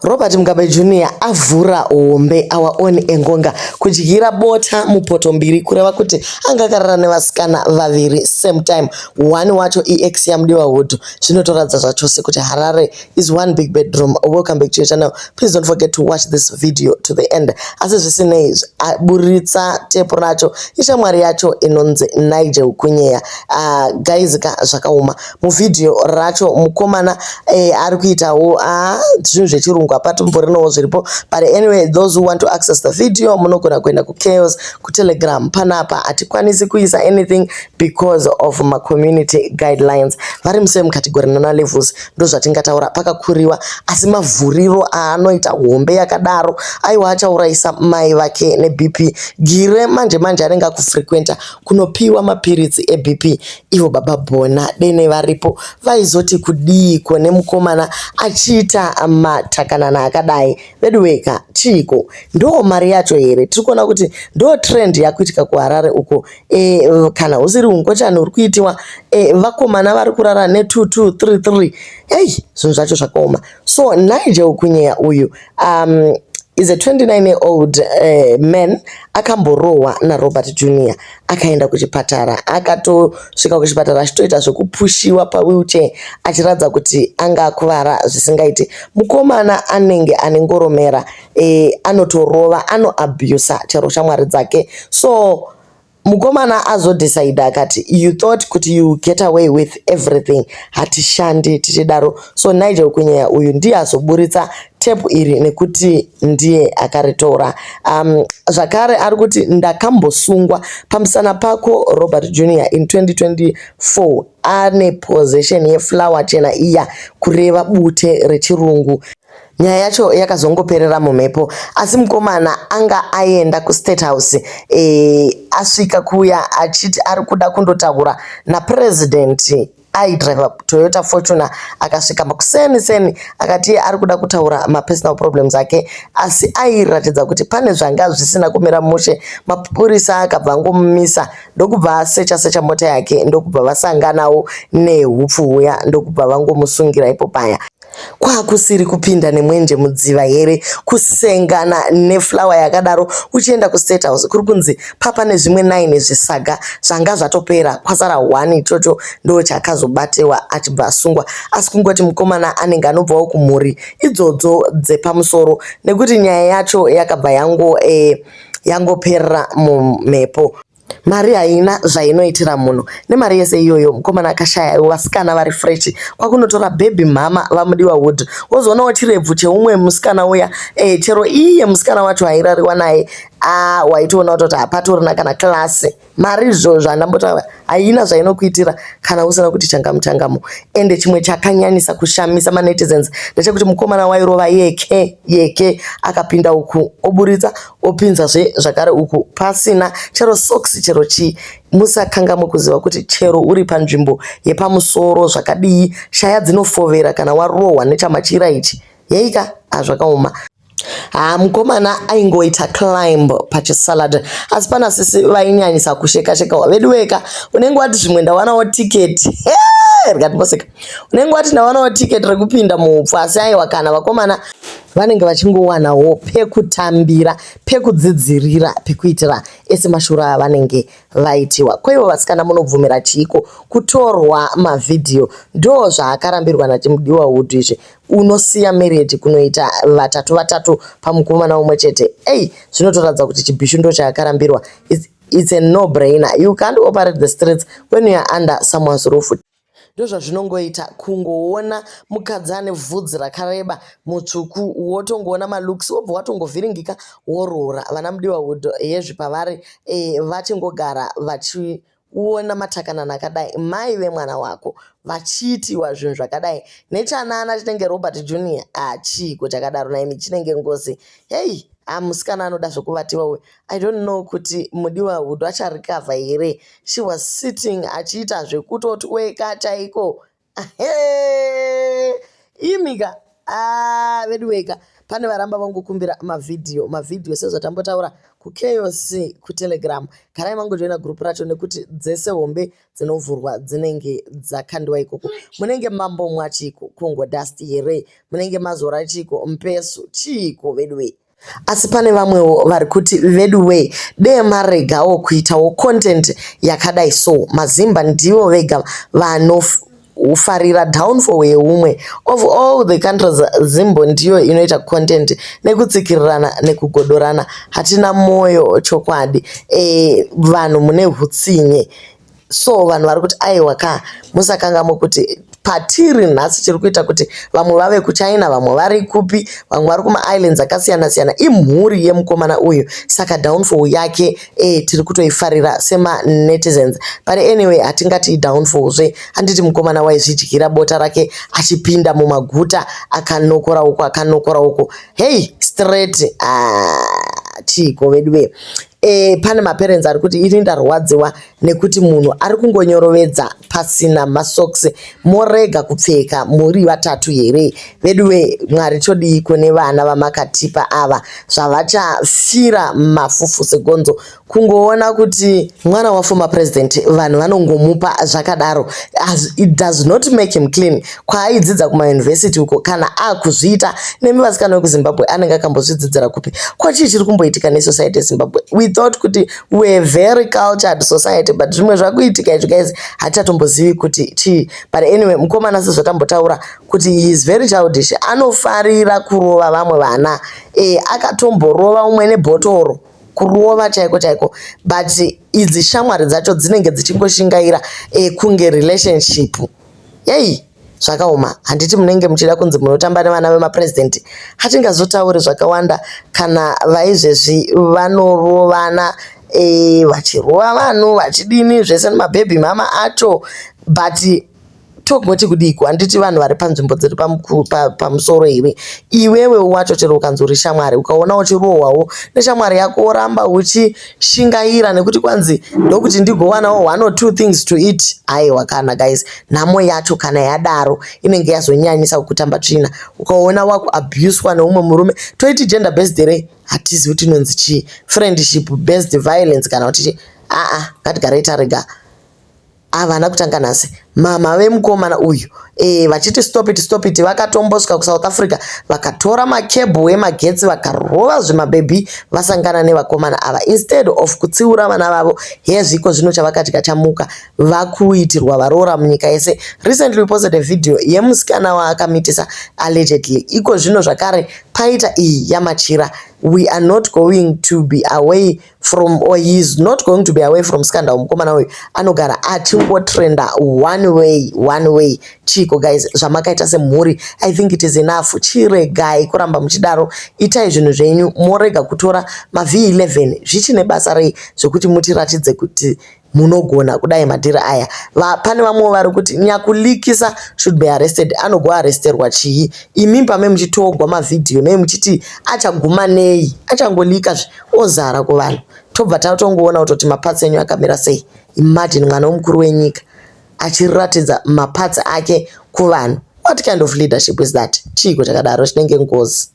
Robert Mugabe Jr. avhura hombe our own Engonga kudyira bota mupoto mbiri kureva kuti anga akarara nevasikana vaviri same time. One wacho ex yaMudiwa Hood. Zvinotoratidza zvachose kuti Harare is one big bedroom. Welcome back to your channel. Please don't forget to watch this video to the end. Asi zvisinei buritsa tepu racho ishamwari yacho inonzi Nigel Ukunyeya gaizika zvakauma muvideo racho mukomana ari kuitawo zvinhu zvechirungu apatomborinawo zviripo. But anyway, those who want to access the video munogona kuenda kuchaos kutelegram. Panapa hatikwanisi kuisa anything because of my community guidelines. Vari musame category nana levels ndo zvatingataura pakakuriwa, asi mavhuriro anoita hombe yakadaro aiwa achaurayisa mai vake neBP. Gire manje anenge akufrequenta kunopiwa mapiritsi eBP. Ivo baba Bona dene varipo vaizoti kudiko nemukomana achiita matakanana akadai. Vedweka chiko ndo mari yacho here. Tirikuona kuti ndo trend yakuitika kuHarare uko. Kana usiri ungochani uri kuitiwa vakomana vari kurara ne2233. Hey, zvinhu zvacho zvakaoma. So Nigel Ukunyeya uyu is a 29-year-old man akamborohwa naRobert Jr. akaenda kuchipatara, akatosvika kuchipatara achitoita zvekupushiwa pawheelchair achiratidza kuti anga akuvara zvisingaiti. Mukomana anenge ane ngoromera, anotorova, anoabusa chero shamwari dzake. So mukomana azodecide akati you thought kuti you get away with everything, hatishandi tichidaro. So Nigel Ukunyeya uyu ndiye azoburitsa tepu iri nekuti ndiye akaritora. Zvakare ari kuti ndakambosungwa pamusana pako Robert Jr. in 2024 ane possession yeflower chena iya kureva bute rechirungu. Nyaya yacho yakazongoperera mumhepo, asi mukomana anga aenda kuState House asvika kuya achiti ari kuda kundotaura napresident aidriver Toyota Fortuner. Akasvika makuseni akati ari kuda kutaura mapersonal problems ake, asi airatidza kuti pane zvanga zvisina kumira mushe. Mapurisa akabva angomumisa ndokubva asecha mota yake, ndokubva vasanganawo nehupfu huya, ndokubva vangomusungira ipo paya. Kwakusiri kupinda nemwenje mudziva here, kusengana neflower yakadaro uchienda kuState House kuri kunzi papa nezvimwe 9 zvisaga zvanga zvatopera, kwasara 1 ichocho ndo chakazobatewa achibva asungwa. Asi kungoti mukomana anenge anobvawo kumhuri idzodzo dzepamusoro, nekuti nyaya yacho yakabva yangoperera mumhepo. Mari haina zvainoitira munhu. Nemari yese iyoyo mukomana akashaya vasikana vari fresh. Kwakunotora baby mama vaMudiwa Hood. Wozoonawo chirebvu cheumwe musikana uya, chero iye musikana wacho airariwa naye waitoona kuti hapatorina kana klasi. Mari izvozvo andambotaura haina zvainokuitira kana usina kuti changamu. Ende chimwe chakanyanyisa kushamisa manetizens ndechekuti mukomana wairova yeke akapinda uku oburitsa opinzazve zvakare uku pasina chero socks chero chi. Musakanga mukuziva kuti chero uri panzvimbo yepamusoro zvakadii shaya dzinofovera kana warohwa nechamachira ichi. Yeika zvakaoma. Mukomana aingoita climb pachisalad, asi pana sisi vainyanyisa kusheka vedweka. Unenge wati zvimwe ndawanawo ticket rikatiboseka, unenge wati ndawanawo ticket rekupinda muhupfu, asi aiwa kana vakomana vanenge vachingowanawo pekutambira, pekudzidzirira, pekuitira ese mashura avanenge vaitiwa. Kwaivo vasikana munobvumira chiko kutorwa mavhidhiyo, ndo zvaakarambirwa naMudiwa Hood izvi. Unosiya marriage kunoita vatatu pamukomana umwe chete. Zvinotoratidza kuti chibhishu ndo chaakarambirwa. It's a no-brainer. You can't operate the streets when you are under someone's roof. Ndo zvazvinongoita kungoona mukadzi ane vhudzi rakareba mutsvuku, wotongoona malooks wobva watongovhiringika worora. Vana Mudiwa Hood yezvi pavari vachingogara vachiona matakanana akadai, mai vemwana wako vachiitiwa zvinhu zvakadai. Nechanana chinenge Robert Jr. chiko chakadaro naini chinenge ngozi. Musikana anoda zvokuvatiwa uyu. I don't know kuti Mudiwa Hood acharikavha here. She was sitting achiita zvekutoti weka chaiko. Imika Veduweka pane varamba vangokumbira mavhidhiyo sezvo tambotaura kuchaos kutelegram. Garai mangojoina gurupu racho nekuti dzese hombe dzinovhurwa dzinenge dzakandiwa ikoko. Munenge mambomwa chiko Congo Dust here, munenge mazora chiko Mpesu chiko veduwe. Asi pane vamwewo vari kuti veduwe dee maregawo kuitawo content yakadai so. Mazimba ndivo vega ufarira downfall yeumwe. Of all the countries Zimbo ndiyo inoita content nekutsikirirana nekugodorana. Hatina moyo chokwadi. Vanhu mune hutsinye. So vanhu vari kuti aiwa ka musakanga mukuti patiri nhasi chiri kuita kuti vamwe vave kuChina, vamwe vari kupi, vamwe vari kuma-islands akasiyana siyana imhuri yemukomana uyu. Saka downfall yake tiri kutoifarira sema-netizens. But anyway hatingati downfall zve, handiti mukomana waizvidyira bota rake achipinda mumaguta akanokora uko. Hey, straight chiko veduwe. Pane maparents ari kuti ini ndarwadziwa nekuti munhu ari kungonyorovedza pasina masoksi. Morega kupfeka muri vatatu here veduwe. Mwari chodii kune vana vamakatipa ava zvavachafira mafufu segonzo. Kungoona kuti mwana wa former president vanhu vanongomupa zvakadaro. It does not make him clean. Kwaaidzidza kumauniversity uko kana akuzviita nemivasikana wekuZimbabwe anenge akambozvidzidzira kupi. Kwachii chiri kumboitika nesociety yeZimbabwe? We thought kuti we are very cultured society, but zvimwe zvakuitika izvo guys hatichatombozivi kuti chii. But anyway mukomana sezvo tambotaura kuti he is very childish. Anofarira kurova vamwe vana. Akatomborova umwe nebhotoro. Kurova chaiko. But idzi shamwari dzacho dzinenge dzichingoshingaira kunge relationship. Yei zvakaoma. Handiti munenge muchida kunzi munotamba nevana vemapresident. Hatingazotauri zvakawanda kana vaizvezvi vanorovana vachirova vanhu vachidini zvese nemabhebhi mama acho. But togoti kudiko, handiti vanhu vari panzvimbo dziri pamusoro here. Iwewe wacho chero ukanzi uri shamwari ukaona uchirohwawo neshamwari yako oramba uchishingaira nekuti kwanzi ndokuti ndigowanawo 1 or 2 things to eat. Aiwa kana guys, nhamo yacho kana yadaro inenge yazonyanyisa kukutamba tsvina. Ukaona wakuabuswa neumwe murume toiti gender based here, hatizi kuti inonzi chii, friendship based violence kana kuti chii. Ngatigarei tarega. Havana kutanga nhasi mama vemukomana uyu vachiti stop it vakatombosvika kuSouth Africa vakatora makebhu emagetsi vakarova zvimabhebhi vasangana nevakomana ava. Instead of kutsiura vana vavo, hezviko zvino chavakati kachamuka vakuitirwa varoora munyika yese. Recently we posted a video yemusikana waakamitisa allegedly. Iko zvino zvakare paita iyi yamachira. We are not going to be away from, or he is not going to be away from scandal. Mukomana uyu anogara achingotrenda one way. Chiko guys, zvamakaita semhuri, I think it is enough. Chiregai kuramba muchidaro. Itai zvinhu zvenyu, morega kutora ma-V11 zvichine basa rei zvokuti mutiratidze kuti munogona kudai madhira aya. Pane vamwe vari kuti nyakulikisa should be arrested. Anogo arresterwa chii? Imi pame muchitogwa mavhidhiyo nei muchiti achaguma nei? Achangolika ozara kuvanhu. Tobva tatongoona kutoti mapatsi enyu akamira sei. Imagine mwana womukuru wenyika achiratidza mapatsi ake kuvanhu. What kind of leadership is that? Chiko chakadaro chinenge ngozi.